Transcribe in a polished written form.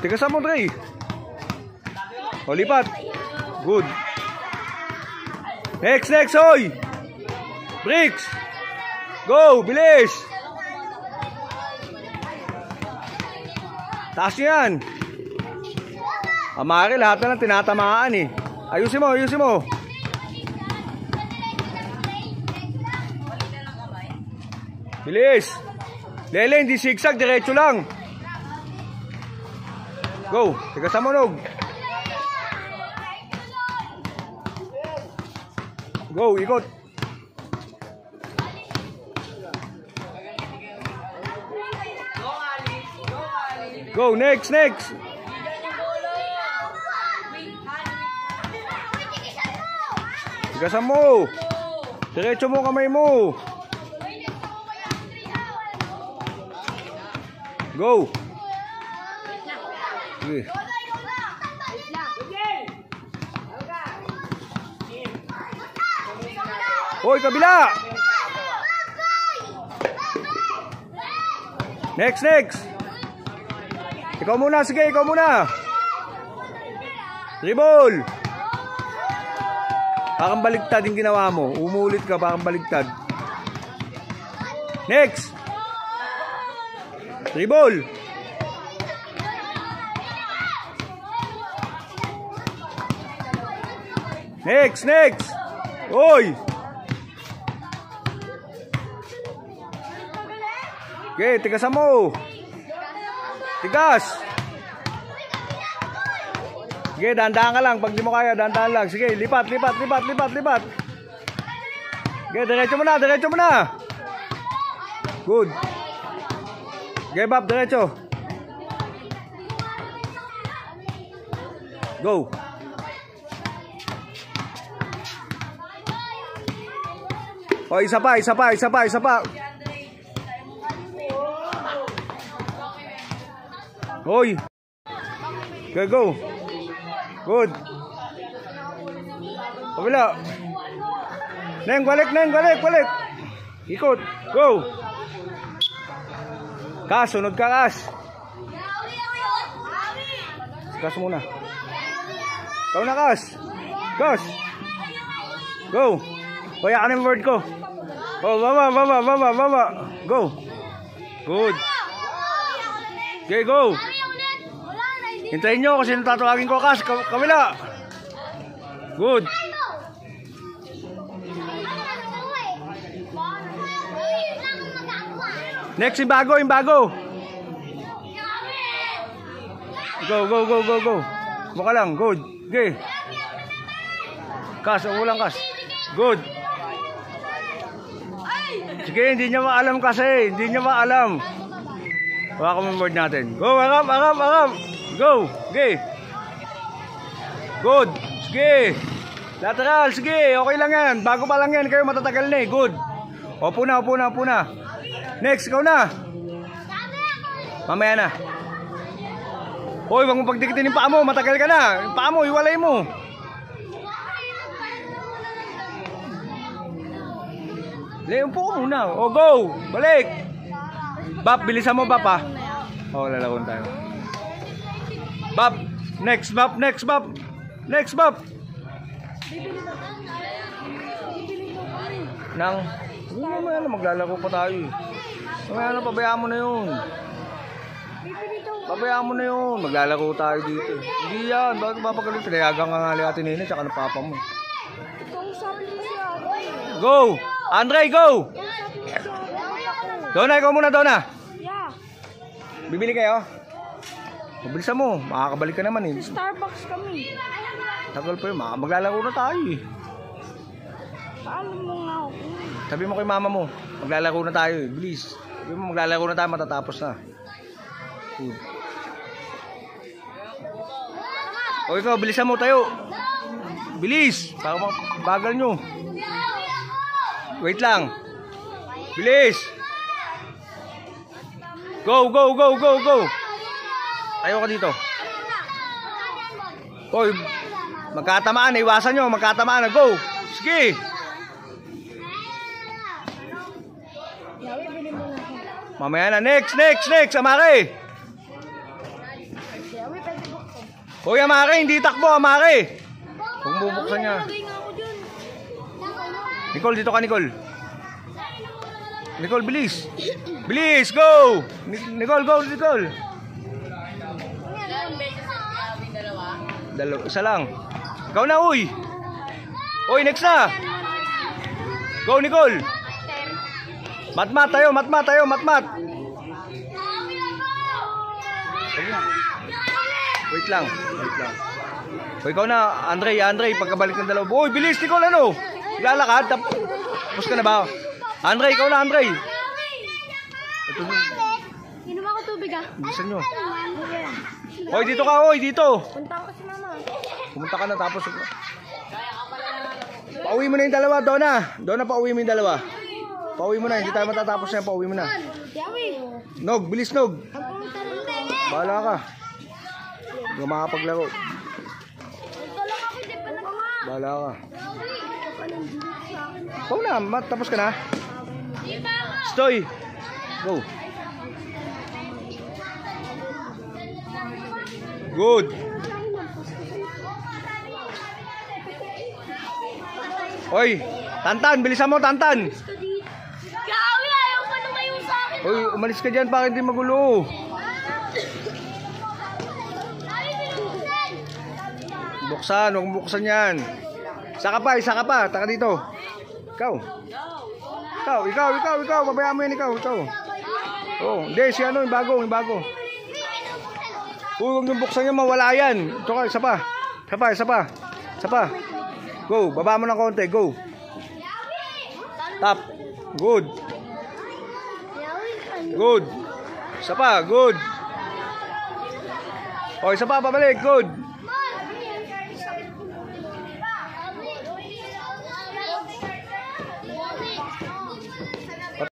Tigasan mo, Dre. O, lipat. Good. Next, oy. Bricks. Go, bilis. Taas nyo yan. Amari, lahat na lang tinatamaan eh. Ayusin mo. Bilis. Lele, hindi zigzag, diretso lang. Go, tigasan mo, Nog. Go, ikot. Go, next. Tigasan mo. Diretso mo kamay mo. Go. Sige. Hoy, kabila. Next. Ikaw muna, sige, ikaw muna. Dribble. Parang baligtad yung ginawa mo. Umulit ka, parang baligtad. Next. Dribble. Next. Oy. Okay, tigasan mo. Tigas. Sige, dahan-dahan ka lang. Pag di mo kaya, dahan-dahan lang. Sige, lipat. Sige, diretso mo na. Good. Sige, Bob, diretso. Go. O, isa pa. Hoy. Go. Good. Pabila. Neng, balik. Ikot. Go. Kas, sunod ka, Kas. Kas muna. Ikaw na, Kas. Go. Kaya ka ng word ko. Oh, baba. Go. Good. Okay, go. Hintayin nyo kasi natatawagin ko, Kas. Kabila. Good. Next, yung bago. Go. Mukha lang. Good. Okay. Kas, ulang, Kas. Good. Sige, hindi niya maalam kasi. Wala kami board natin. Go, arap. Go. Okay. Good. Sige. Lateral. Sige. Okay lang yan. Bago pa lang yan. Kayo matatagal na eh. Good. Upo na. Next. Ikaw na. Mamaya na. Hoy, wag mo pagdikitin yung paa mo. Matagal ka na. Yung paa mo, iwalay mo. Upo ko muna. O, go. Balik. Bap, bilisan mo, Bap, ha. O, lalaron tayo. Bap. Next, Bap. Mamaya na, maglalaro pa tayo. Mamaya na, pabayaan mo na yun. Maglalaro tayo dito. Hindi yan. Bakit papagalit? Pinayagang nga nga Ate Nene, tsaka ng papa mo. Go. Andre, go! Donna, ikaw muna, Donna. Yeah. Bibili kayo? Mabilisan mo, makakabalik ka naman eh. Starbucks kami. Tagal pa yun, maglalaro na tayo eh. Paano mo nga ako? Sabi mo kay mama mo, maglalaro na tayo eh, bilis. Sabi mo maglalaro na tayo, matatapos na. O ikaw, bilisan mo tayo. Bilis, para bagal nyo. Wait lang. Bilis. Go. Tayo ka dito. Hoy, magkatamaan. Iwasan nyo. Magkatamaan na. Go. Sige. Mamaya na. Next. Amare. Hoy, Amare, hindi takbo, Amare. Kung bubuksan niya. Lagay nga ako dyan. Nicole, dito ka, Nicole. Nicole, bilis. Bilis, go! Nicole, go, Nicole. Isa lang. Ikaw na, uy. Uy, next na. Go, Nicole. Matmat tayo, matmat tayo, matmat. Wait lang, wait lang. Uy, ikaw na, Andre, pagkabalik ng dalawa. Uy, bilis, Nicole, ano? Lalakad, tapos ka na ba? Andre, ikaw na, Andre. Ito, Inom ako tubig ah. bilisan nyo. Uy, dito ka, uy, dito. Punta ako si mama. Pumunta ka na, tapos pauwi mo na yung dalawa, Donna. Donna, pauwi mo yung dalawa. Pauwi mo na, hindi tayo matatapos na, pauwi mo na. Yawi. Nog, bilis, Nog. Ang pumunta rin tayo. Bahala ka. Hindi ka makapaglaro. Ito lang ako, di pa nag- Bahala ka. Pau na, tapos ka na. Stoy. Go. Good. Oy, Tantan, bilisan mo, Tantan. Yawi, ayaw pa lumayo sa akin. Oy, umalis ka dyan, bakit di magulo? Buksan, huwag buksan yan. Isa ka pa, taka dito. Ikaw. Ikaw, babayaan mo yan, ikaw. Oh, hindi, si ano, yung bago. Uy, huwag nyung buksan yan, mawala yan. Ito ka, isa pa. Go, baba mo ng konti, go. Tap. Good. Isa pa, good. Oh, isa pa, pabalik, good.